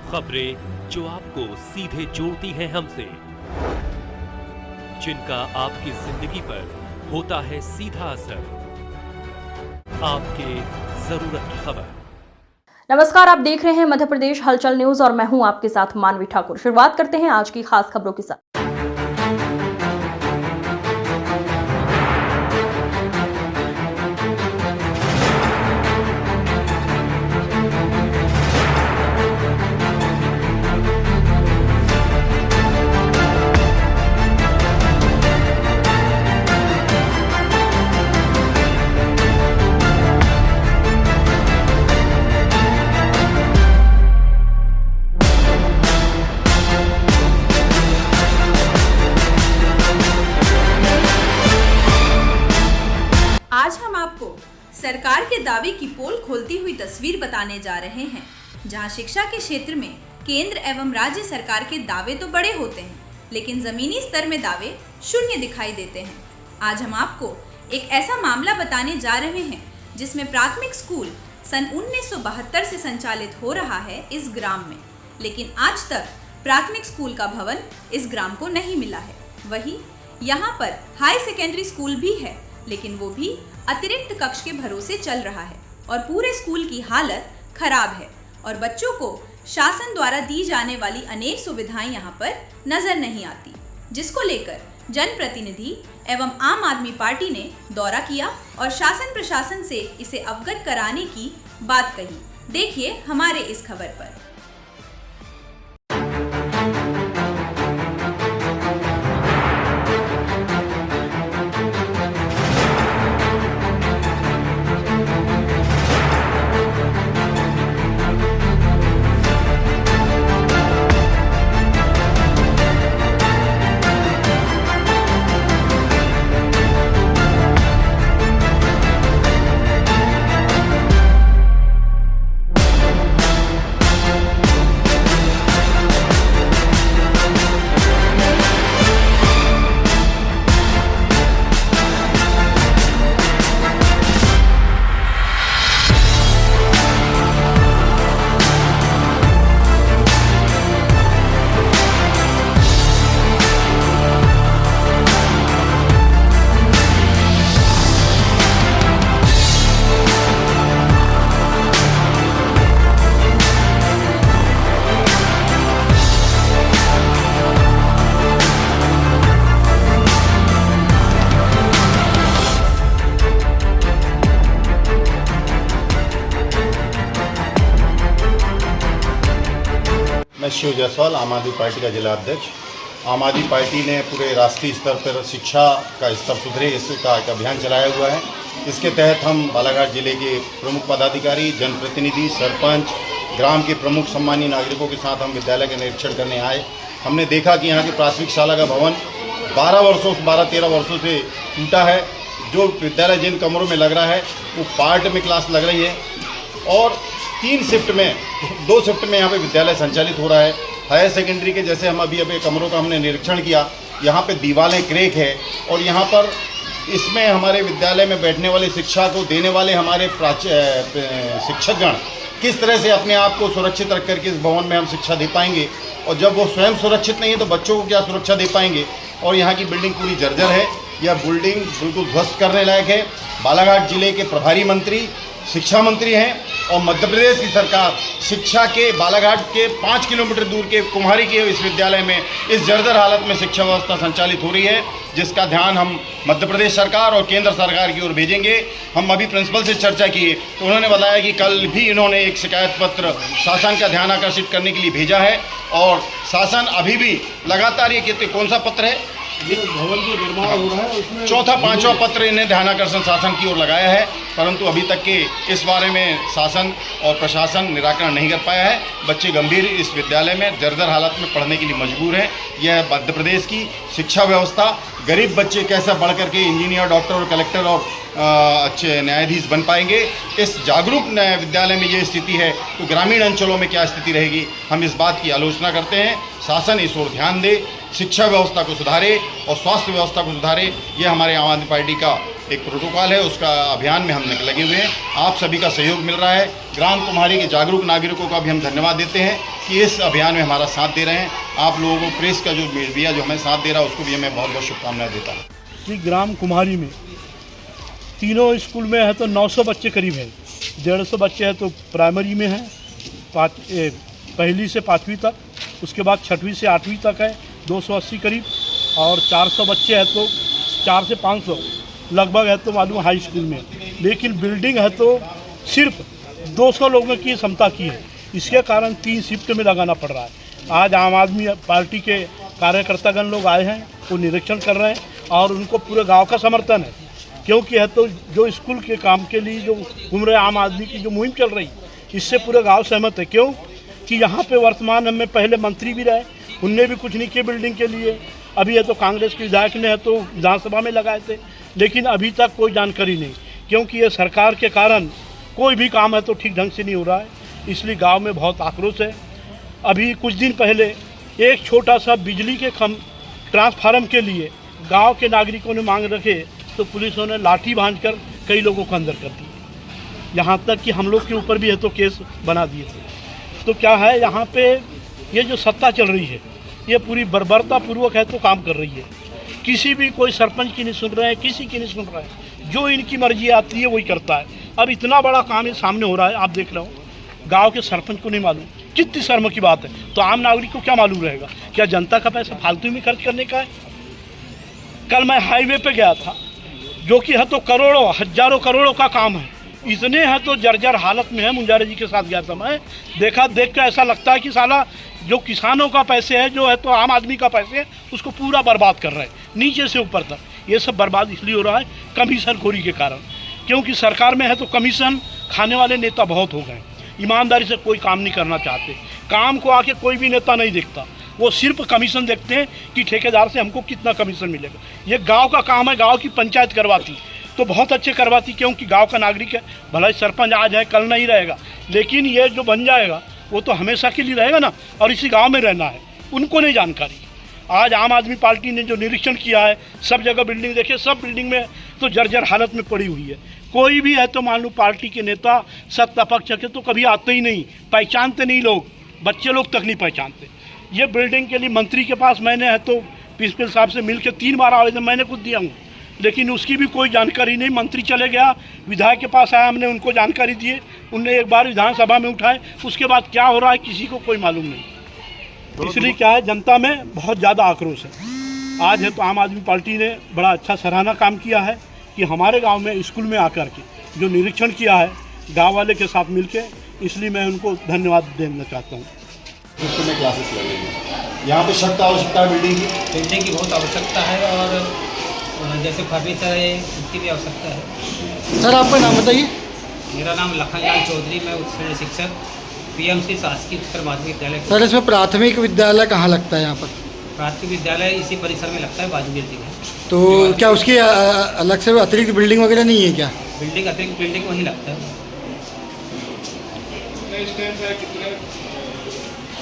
खबरें जो आपको सीधे जोड़ती हैं हमसे, जिनका आपकी जिंदगी पर होता है सीधा असर। आपके जरूरत की खबर। नमस्कार, आप देख रहे हैं मध्य प्रदेश हलचल न्यूज और मैं हूं आपके साथ मानवी ठाकुर। शुरुआत करते हैं आज की खास खबरों के साथ। आज हम आपको सरकार के दावे की पोल खोलती हुई तस्वीर बताने जा रहे हैं, जहां शिक्षा के क्षेत्र में केंद्र एवं राज्य सरकार के दावे तो बड़े होते हैं, लेकिन जमीनी स्तर में दावे शून्य दिखाई देते हैं। आज हम आपको एक ऐसा मामला बताने जा रहे हैं जिसमें प्राथमिक स्कूल सन 1972 से संचालित हो रहा है इस ग्राम में, लेकिन आज तक प्राथमिक स्कूल का भवन इस ग्राम को नहीं मिला है। वहीं यहाँ पर हाई सेकेंडरी स्कूल भी है, लेकिन वो भी अतिरिक्त कक्ष के भरोसे चल रहा है और पूरे स्कूल की हालत खराब है और बच्चों को शासन द्वारा दी जाने वाली अनेक सुविधाएं यहाँ पर नजर नहीं आती, जिसको लेकर जनप्रतिनिधि एवं आम आदमी पार्टी ने दौरा किया और शासन प्रशासन से इसे अवगत कराने की बात कही। देखिए हमारे इस खबर पर। मैं शिव जायसवाल, आम आदमी पार्टी का जिला अध्यक्ष। आम आदमी पार्टी ने पूरे राष्ट्रीय स्तर पर शिक्षा का स्तर सुधरे इसका एक अभियान चलाया हुआ है। इसके तहत हम बालाघाट जिले के प्रमुख पदाधिकारी, जनप्रतिनिधि, सरपंच, ग्राम के प्रमुख सम्मानीय नागरिकों के साथ हम विद्यालय का निरीक्षण करने आए। हमने देखा कि यहाँ की प्राथमिक शाला का भवन 12-13 वर्षों से टूटा है। जो विद्यालय जिन कमरों में लग रहा है वो पार्ट में क्लास लग रही है और 2 शिफ्ट में यहाँ पे विद्यालय संचालित हो रहा है। हायर सेकेंडरी के जैसे हम अभी कमरों का हमने निरीक्षण किया, यहाँ पे दीवारें क्रैक है और यहाँ पर इसमें हमारे विद्यालय में बैठने वाले शिक्षा को देने वाले हमारे शिक्षकगण किस तरह से अपने आप को सुरक्षित रख करके इस भवन में हम शिक्षा दे पाएंगे, और जब वो स्वयं सुरक्षित नहीं है तो बच्चों को क्या सुरक्षा दे पाएंगे। और यहाँ की बिल्डिंग पूरी जर्जर है, यह बिल्डिंग बिल्कुल ध्वस्त करने लायक है। बालाघाट जिले के प्रभारी मंत्री शिक्षा मंत्री हैं और मध्य प्रदेश की सरकार शिक्षा के बालाघाट के 5 किलोमीटर दूर के कुम्हारी के इस विद्यालय में इस जर्जर हालत में शिक्षा व्यवस्था संचालित हो रही है, जिसका ध्यान हम मध्य प्रदेश सरकार और केंद्र सरकार की ओर भेजेंगे। हम अभी प्रिंसिपल से चर्चा किए तो उन्होंने बताया कि कल भी इन्होंने एक शिकायत पत्र शासन का ध्यान आकर्षित करने के लिए भेजा है और शासन अभी भी लगातार ये कहते कौन सा पत्र है, भवन जो निर्माण हो रहा है उसमें 4-5वां पत्र इन्हें ध्यानाकर्षण शासन की ओर लगाया है, परंतु अभी तक के इस बारे में शासन और प्रशासन निराकरण नहीं कर पाया है। बच्चे गंभीर इस विद्यालय में जर्जर हालत में पढ़ने के लिए मजबूर हैं। यह मध्य प्रदेश की शिक्षा व्यवस्था, गरीब बच्चे कैसे बढ़ करके इंजीनियर, डॉक्टर और कलेक्टर और अच्छे न्यायाधीश बन पाएंगे। इस जागरूक विद्यालय में ये स्थिति है तो ग्रामीण अंचलों में क्या स्थिति रहेगी। हम इस बात की आलोचना करते हैं, शासन इस ओर ध्यान दे, शिक्षा व्यवस्था को सुधारे और स्वास्थ्य व्यवस्था को सुधारे। ये हमारे आम आदमी पार्टी का एक प्रोटोकॉल है, उसका अभियान में हम लगे हुए हैं। आप सभी का सहयोग मिल रहा है। ग्राम कुम्हारी के जागरूक नागरिकों का भी हम धन्यवाद देते हैं कि इस अभियान में हमारा साथ दे रहे हैं। आप लोगों को प्रेस का जो मीडिया जो हमें साथ दे रहा है उसको भी हमें बहुत बहुत शुभकामनाएं देता हूँ। कि ग्राम कुम्हारी में तीनों स्कूल में है तो 900 बच्चे करीब हैं। 150 बच्चे हैं तो प्राइमरी में हैं, पहली से 5वीं तक, उसके बाद 6वीं से 8वीं तक है 280 करीब, और 400 बच्चे हैं तो 4 से 500 लगभग है तो मालूम हाई स्कूल में। लेकिन बिल्डिंग है तो सिर्फ 200 लोगों की क्षमता की है, इसके कारण 3 शिफ्ट में लगाना पड़ रहा है। आज आम आदमी पार्टी के कार्यकर्तागण लोग आए हैं, वो निरीक्षण कर रहे हैं और उनको पूरे गांव का समर्थन है, क्योंकि है तो जो स्कूल के काम के लिए जो घूम रहे आम आदमी की जो मुहिम चल रही, इससे पूरे गांव सहमत है। क्यों कि यहाँ पे वर्तमान में पहले मंत्री भी रहे, उनने भी कुछ नहीं किए बिल्डिंग के लिए। अभी है तो कांग्रेस के विधायक ने है तो विधानसभा में लगाए थे, लेकिन अभी तक कोई जानकारी नहीं, क्योंकि ये सरकार के कारण कोई भी काम है तो ठीक ढंग से नहीं हो रहा है। इसलिए गांव में बहुत आक्रोश है। अभी कुछ दिन पहले एक छोटा सा बिजली के ट्रांसफार्मर के लिए गांव के नागरिकों ने मांग रखे तो पुलिसों ने लाठी बांधकर कई लोगों को अंदर कर दिए। यहाँ तक कि हम लोग के ऊपर भी है तो केस बना दिए थे। तो क्या है, यहाँ पे ये जो सत्ता चल रही है ये पूरी बर्बरतापूर्वक है तो काम कर रही है। किसी भी कोई सरपंच की नहीं सुन रहे हैं, किसी की नहीं सुन रहे हैं, जो इनकी मर्जी आती है वही करता है। अब इतना बड़ा काम ये सामने हो रहा है, आप देख रहे हो, गांव के सरपंच को नहीं मालूम, कितनी शर्म की बात है। तो आम नागरिक को क्या मालूम रहेगा? क्या जनता का पैसा फालतू में खर्च करने का है? कल मैं हाईवे पे गया था, जो कि है तो करोड़ों हजारों करोड़ों का काम है, इतने हैं तो जर्जर हालत में है। मुंजारे जी के साथ गया था मैं, देख कर ऐसा लगता है कि साला जो किसानों का पैसे है, जो है तो आम आदमी का पैसे है, उसको पूरा बर्बाद कर रहे हैं नीचे से ऊपर तक। ये सब बर्बाद इसलिए हो रहा है कमीशन खोरी के कारण, क्योंकि सरकार में है तो कमीशन खाने वाले नेता बहुत हो गए। ईमानदारी से कोई काम नहीं करना चाहते, काम को आके कोई भी नेता नहीं देखता, वो सिर्फ कमीशन देखते हैं कि ठेकेदार से हमको कितना कमीशन मिलेगा। ये गांव का काम है, गांव की पंचायत करवाती तो बहुत अच्छे करवाती, क्योंकि गांव का नागरिक है। भला सरपंच आज है कल नहीं रहेगा, लेकिन ये जो बन जाएगा वो तो हमेशा के लिए रहेगा ना, और इसी गांव में रहना है। उनको नहीं जानकारी। आज आम आदमी पार्टी ने जो निरीक्षण किया है, सब जगह बिल्डिंग देखे, सब बिल्डिंग में तो जर्जर हालत में पड़ी हुई है। कोई भी है तो मान लो पार्टी के नेता सत्ता पक्ष के तो कभी आते ही नहीं, पहचानते नहीं लोग, बच्चे लोग तक नहीं पहचानते। ये बिल्डिंग के लिए मंत्री के पास मैंने है तो प्रिंसिपल साहब से मिल के 3 बार आवेदन मैंने खुद दिया हूँ, लेकिन उसकी भी कोई जानकारी नहीं। मंत्री चले गया, विधायक के पास आया, हमने उनको जानकारी दिए, उनने एक बार विधानसभा में उठाए, उसके बाद क्या हो रहा है किसी को कोई मालूम नहीं। इसलिए क्या है, जनता में बहुत ज़्यादा आक्रोश है। आज है तो आम आदमी पार्टी ने बड़ा अच्छा सराहना काम किया है कि हमारे गांव में स्कूल में आकर के जो निरीक्षण किया है गांव वाले के साथ मिलके, इसलिए मैं उनको धन्यवाद देना चाहता हूँ। में क्लासेस लगेंगे यहाँ पे सख्त आवश्यकता है बिल्डिंग की बहुत आवश्यकता है, और जैसे फर्नीचर है उसकी भी आवश्यकता है। सर आपका नाम बताइए। मेरा नाम लखनलाल चौधरी, मैं उच्च श्रेणी शिक्षक PMC शासकीय उच्चतर माध्यमिक विद्यालय। सर इसमें प्राथमिक विद्यालय कहाँ लगता है? यहाँ पर प्राथमिक विद्यालय इसी परिसर में लगता है, बाजू बिल्डिंग है। तो क्या उसकी अलग से अतिरिक्त बिल्डिंग वगैरह नहीं है क्या? बिल्डिंग अतिरिक्त बिल्डिंग वहीं लगता है।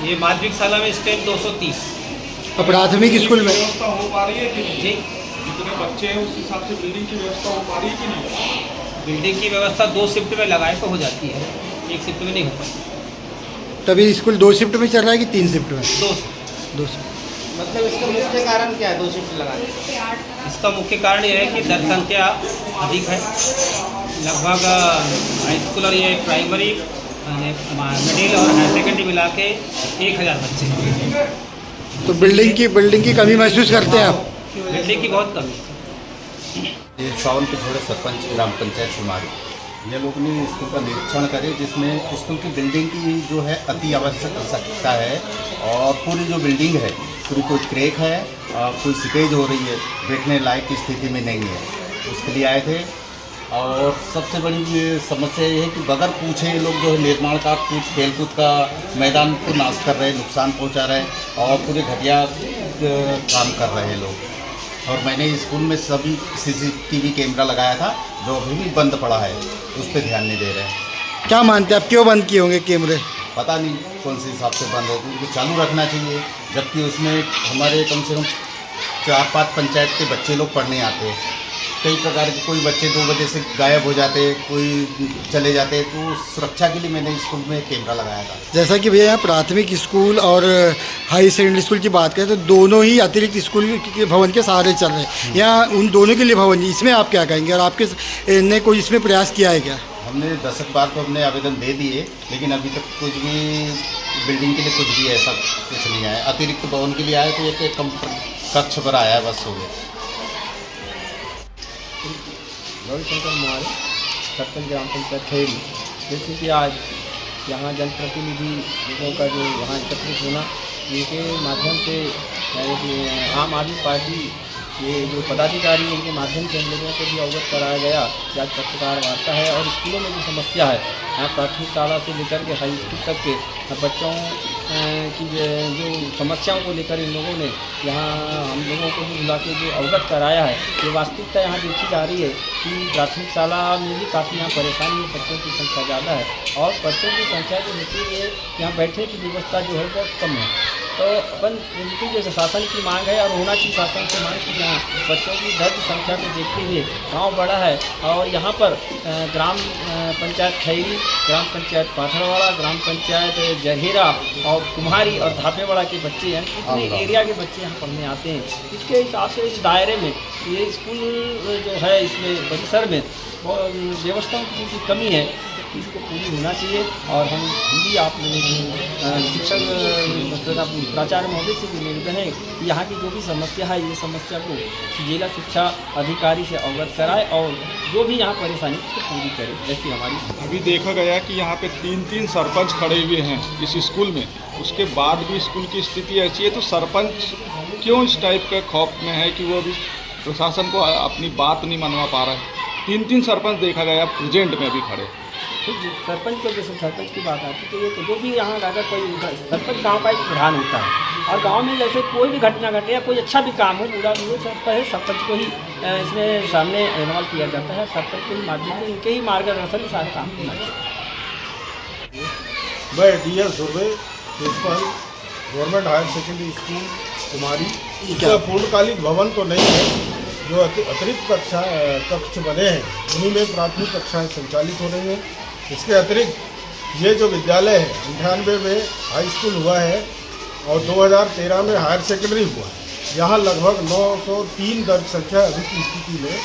ये माध्यमिक शाला में स्टैंड 230। और प्राथमिक स्कूल में व्यवस्था हो पा रही है कि नहीं? जी, जितने बच्चे हैं उस हिसाब से बिल्डिंग की व्यवस्था हो पा रही है कि नहीं? बिल्डिंग की व्यवस्था 2 शिफ्ट में लगाए तो हो जाती है, 1 शिफ्ट में नहीं हो पाती। तभी स्कूल 2 शिफ्ट में चल रहा है कि 3 शिफ्ट में? 2 शिफ्ट। मतलब इसका मुख्य कारण क्या है 2 शिफ्ट लगाने का? इसका मुख्य कारण ये है कि जनसंख्या अधिक है, लगभग हाई स्कूल और ये प्राइमरी मिडिल और हायर सेकेंडरी मिला के 1000 बच्चे। तो बिल्डिंग की कमी महसूस करते हैं आप? बिल्डिंग की बहुत कमी है। ये सावन के थोड़े सरपंच ग्राम पंचायत कुमारी, ये लोग ने स्कूल का निरीक्षण करे, जिसमें स्कूल की बिल्डिंग की जो है अति आवश्यकता है, और पूरी जो बिल्डिंग है पूरी कोई क्रैक है, कोई सीपेज हो रही है, बैठने लायक की स्थिति में नहीं है, उसके लिए आए थे। और सबसे बड़ी समस्या ये है कि बगैर पूछे ये लोग जो है निर्माण का खेलकूद का मैदान को नाश कर रहे हैं, नुकसान पहुंचा रहे हैं, और पूरे घटिया काम कर रहे हैं लोग। और मैंने स्कूल में सभी CCTV कैमरा लगाया था, जो अभी भी बंद पड़ा है, उस पर ध्यान नहीं दे रहे हैं। क्या मानते हैं आप, क्यों बंद किए होंगे कैमरे? पता नहीं कौन से हिसाब से बंद है, उनको चालू रखना चाहिए, जबकि उसमें हमारे कम से कम 4-5 पंचायत के बच्चे लोग पढ़ने आते हैं। कई प्रकार के कोई बच्चे 2 बजे से गायब हो जाते, कोई चले जाते, तो सुरक्षा के लिए मैंने स्कूल में कैमरा लगाया था। जैसा कि भैया यहाँ प्राथमिक स्कूल और हाई सेकेंडरी स्कूल की बात करें तो दोनों ही अतिरिक्त स्कूल के भवन के सहारे चल रहे हैं। यहाँ उन दोनों के लिए भवन, इसमें आप क्या कहेंगे और आपके ने कोई इसमें प्रयास किया है क्या? हमने 10 बार तो हमने आवेदन दे दिए, लेकिन अभी तक कुछ भी बिल्डिंग के लिए कुछ भी ऐसा कुछ नहीं आया। अतिरिक्त भवन के लिए आया तो एक कम कक्ष पर आया, बस हो गया। रविशंकर कुमार, सरपंच ग्राम पंचायत खैरी। जैसे कि आज यहाँ जनप्रतिनिधि लोगों का जो यहाँ एकत्रित होना, इनके माध्यम से आम आदमी पार्टी ये जो पदाधिकारी इनके माध्यम से हम लोगों को भी अवगत कराया गया कि आज पत्रकार वार्ता है और स्कूलों में जो समस्या है, यहाँ प्राथमिक शाला से लेकर के हाई स्कूल तक के बच्चों की जो समस्याओं को लेकर इन लोगों ने यहाँ हम लोगों को भी बुला के जो अवगत कराया है, ये वास्तविकता यहाँ देखी जा रही है कि प्राथमिक शाला में भी काफ़ी यहाँ परेशानी है, बच्चों की संख्या ज़्यादा है और बच्चों की संख्या जो होती है यहाँ बैठने की व्यवस्था जो है बहुत कम है। तो अपन इनकी जो शासन की मांग है और होना चाहिए शासन से मांग की यहाँ बच्चों की दर्ज संख्या को देखते हुए गांव बड़ा है और यहाँ पर ग्राम पंचायत खैरी, ग्राम पंचायत पाथरवाड़ा, ग्राम पंचायत जरहेरा और कुम्हारी और धापेवाड़ा के बच्चे हैं, कितने एरिया के बच्चे यहाँ पढ़ने आते हैं। इसके हिसाब से इस दायरे में ये स्कूल जो है इसमें परिसर में व्यवस्थाओं की कमी है, इसको पूरी होना चाहिए। और हम भी आप शिक्षक प्राचार्य महोदय से भी निवेदन है कि यहाँ की जो भी समस्या है ये समस्या को जिला शिक्षा अधिकारी से अवगत कराए और जो भी यहाँ परेशानी उसको पूरी करे, ऐसी हमारी। अभी देखा गया कि यहाँ पे 3 सरपंच खड़े हुए हैं इस स्कूल में, उसके बाद भी स्कूल की स्थिति ऐसी है, तो सरपंच क्यों इस टाइप के खौफ में है कि वो अभी प्रशासन को अपनी बात नहीं मनवा पा रहा है। 3 सरपंच देखा गया प्रेजेंट में अभी खड़े। सरपंच को जैसे सरपंच की बात आती है तो जो भी यहाँ अगर कोई सरपंच गांव का एक प्रधान होता है और गांव में जैसे कोई भी घटना घटे या कोई अच्छा भी काम हो बुरा भी हो, पहले सरपंच को ही इसमें सामने इन्वॉल्व किया जाता है। सरपंच के माध्यम से इनके ही मार्गदर्शन में सारे काम होना चाहिए। मैं DS Dhurve, principal government higher secondary school Kumari. इसका पूर्णकालिक भवन तो नहीं है, जो अतिरिक्त कक्ष बने हैं उन्हीं में प्राथमिक कक्षाएं संचालित हो रही हैं। इसके अतिरिक्त ये जो विद्यालय है 98 में हाई स्कूल हुआ है और 2013 में हायर सेकेंडरी हुआ है। यहाँ लगभग 903 दर्ज संख्या अभी की स्थिति में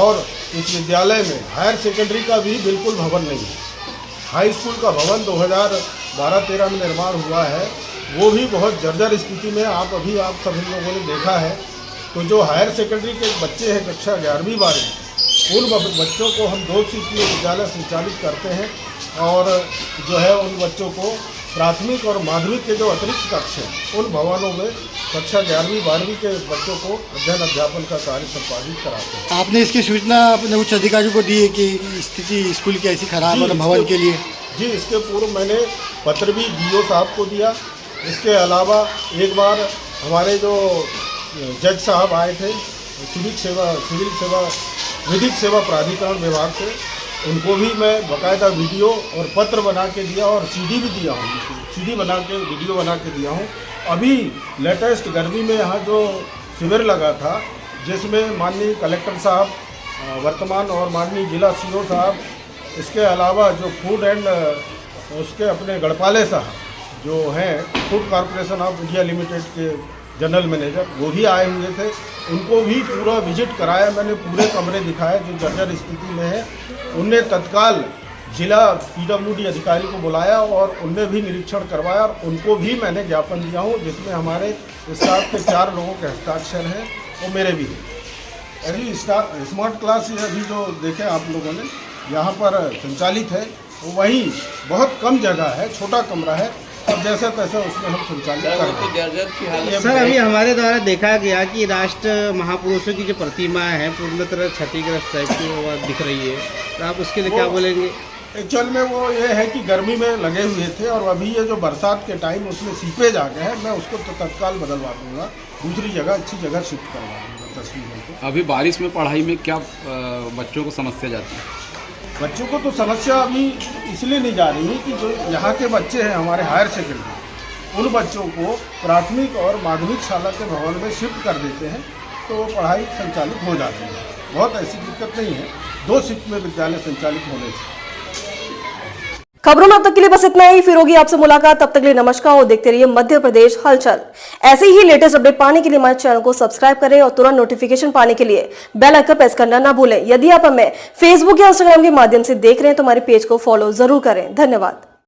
और इस विद्यालय में हायर सेकेंडरी का भी बिल्कुल भवन नहीं है। हाई स्कूल का भवन 2012-13 में निर्माण हुआ है, वो भी बहुत जर्जर स्थिति में आप सभी लोगों ने देखा है। तो जो हायर सेकेंडरी के बच्चे हैं कक्षा 11वीं 12वीं, उन बच्चों को हम 2 शीतलीय विद्यालय संचालित करते हैं और जो है उन बच्चों को प्राथमिक और माध्यमिक के जो अतिरिक्त कक्ष हैं उन भवनों में कक्षा 11वीं 12वीं के बच्चों को अध्ययन अध्यापन का कार्य संपादित कराते हैं। आपने इसकी सूचना अपने उच्च अधिकारियों को दी है कि स्थिति स्कूल की ऐसी खराब है भवन के लिए? जी, इसके पूर्व मैंने पत्र भी DO साहब को दिया। इसके अलावा एक बार हमारे जो जज साहब आए थे विधिक सेवा प्राधिकरण विभाग से, उनको भी मैं बाकायदा वीडियो और पत्र बना के दिया और CD भी दिया हूँ, CD बना के वीडियो बना के दिया हूँ। अभी लेटेस्ट गर्मी में यहाँ जो शिविर लगा था जिसमें माननीय कलेक्टर साहब वर्तमान और माननीय जिला CO साहब, इसके अलावा जो फूड एंड उसके अपने गढ़पाले साहब जो हैं food corporation of India limited के जनरल मैनेजर, वो भी आए हुए थे। उनको भी पूरा विजिट कराया मैंने, पूरे कमरे दिखाए जो जर्जर स्थिति में है। उनने तत्काल जिला PWD अधिकारी को बुलाया और उनने भी निरीक्षण करवाया और उनको भी मैंने ज्ञापन दिया हूँ, जिसमें हमारे स्टाफ के 4 लोगों के हस्ताक्षर हैं और मेरे भी हैं। अभी स्मार्ट क्लास अभी जो देखें आप लोगों ने यहाँ पर संचालित है, वही बहुत कम जगह है, छोटा कमरा है, अब जैसे तैसे उसमें हम संचालित करते हैं। सर, अभी हमारे द्वारा देखा गया कि राष्ट्र महापुरुषों की जो प्रतिमा है पूर्ण तरह क्षतिग्रस्त टाइप की वो दिख रही है, तो आप उसके लिए क्या बोलेंगे? एक्चुअल में वो ये है कि गर्मी में लगे हुए थे और अभी ये जो बरसात के टाइम उसमें सीपेज आ गए हैं, मैं उसको तो तत्काल बदलवा दूँगा, दूसरी जगह अच्छी जगह शिफ्ट करवा दूँगा तस्वीरों को। अभी बारिश में पढ़ाई में क्या बच्चों को समस्या जाती है? बच्चों को तो समस्या अभी इसलिए नहीं जा रही है कि जो यहाँ के बच्चे हैं हमारे हायर सेकेंडरी, उन बच्चों को प्राथमिक और माध्यमिक शाला के भवन में शिफ्ट कर देते हैं तो पढ़ाई संचालित हो जाती है। बहुत ऐसी दिक्कत नहीं है 2 शिफ्ट में विद्यालय संचालित होने से। खबरों में अब तक के लिए बस इतना ही। फिर होगी आपसे मुलाकात, तब तक के लिए नमस्कार और देखते रहिए मध्य प्रदेश हलचल। ऐसे ही लेटेस्ट अपडेट पाने के लिए हमारे चैनल को सब्सक्राइब करें और तुरंत नोटिफिकेशन पाने के लिए बेल आइकन प्रेस करना ना भूलें। यदि आप हमें फेसबुक या इंस्टाग्राम के माध्यम से देख रहे हैं तो हमारे पेज को फॉलो जरूर करें। धन्यवाद।